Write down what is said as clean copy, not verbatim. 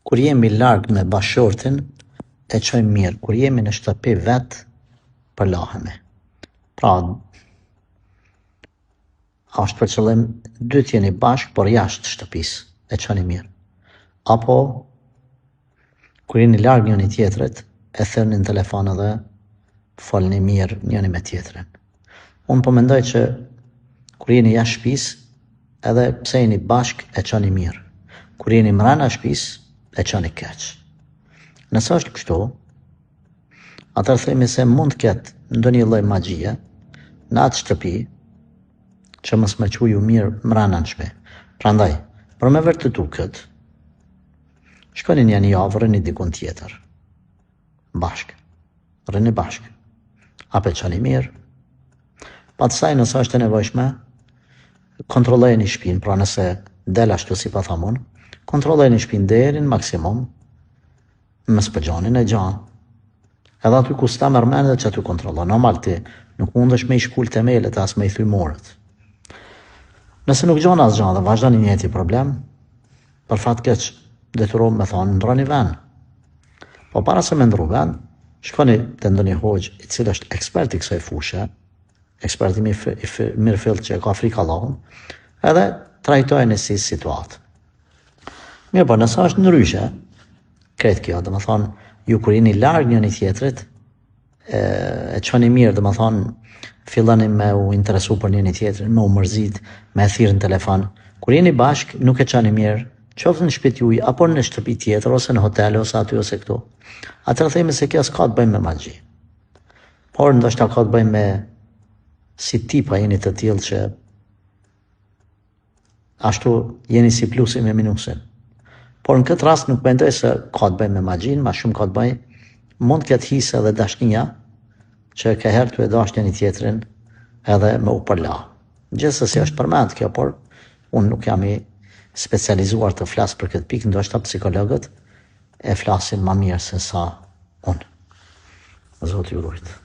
Kur jemi larg me bashortin, e qojmë mirë. Kur jemi në shtëpi vetë, përlahemi. Pra, është për qëllim dy t'jeni bashkë, por jashtë shtëpisë, e qoni mirë. Apo, kur jeni larg njëni tjetrit, e thërni në telefon edhe folni mirë njëni me tjetrin. Unë po mendoj që kur jeni jashtë shtëpisë, edhe pse jeni bashkë, e qoni mirë. Kur jeni mrena shtëpisë, e qoni keq. Nëse është kështu, atëherë themi se mund të ketë ndonjë lloj magjie në atë shtëpi që mos më quju mirë mrena në shtëpi. Prandaj, për me vërtetu këtë, shkoni një javë, rëni dikun tjetër. Bashkë. Rëni bashkë. Apo e qoni mirë. Pastaj nëse është e nevojshme, kontrollojeni shtëpinë, pra nëse del ashtu si pa tham unë, kontrollojeni shtëpinë deri në maksimum, mos përgjonin e gjanë. Edhe aty ku sta merr mendje që aty kontrollon. Normal ti nuk mundesh me i shkul temelet as me i thy morët. Nëse nuk gjon asgjë dhe vazhdoni një njëjti problem, për fat keq detyrohem me thonë ndroni vend. Po para se me ndru vend, shkoni te ndonjë hoxh i cili është ekspert i kësaj fushë, ekspert i mirëfill që ka frikë Allahun, edhe trajtojeni si situatë. Mirë, po nëse është ndryshe, kretë kjo, dhe më thonë, ju kur jeni larg njëni tjetrit, e qoni mirë, dhe më thonë, fillani me u interesu për njëni tjetrin, me u mërzit, me e thirë në telefon. Kur jeni bashk, nuk e qoni mirë, qoftë në shtëpi juaj, apo në shtëpi tjetër, ose në hotel, ose aty, ose këtu. Atëherë themi se kjo s'ka të bëjmë me magji. Por ndoshta ka të bëjmë me si tipa jeni të tillë që ashtu jeni si plusi me minusin. Por në këtë rast nuk mendoj se ka të bëjë me magjin, ma shumë ka të bëjë, mund të ketë hise dhe dashnia që ka herë të e dash njëni tjetrin edhe me u përla. Gjithsesi është përmend kjo, por unë nuk jam i specializuar të flas për këtë pikë, ndoshta psikologët e flasin më mirë se sa unë. Zoti ju ruajt.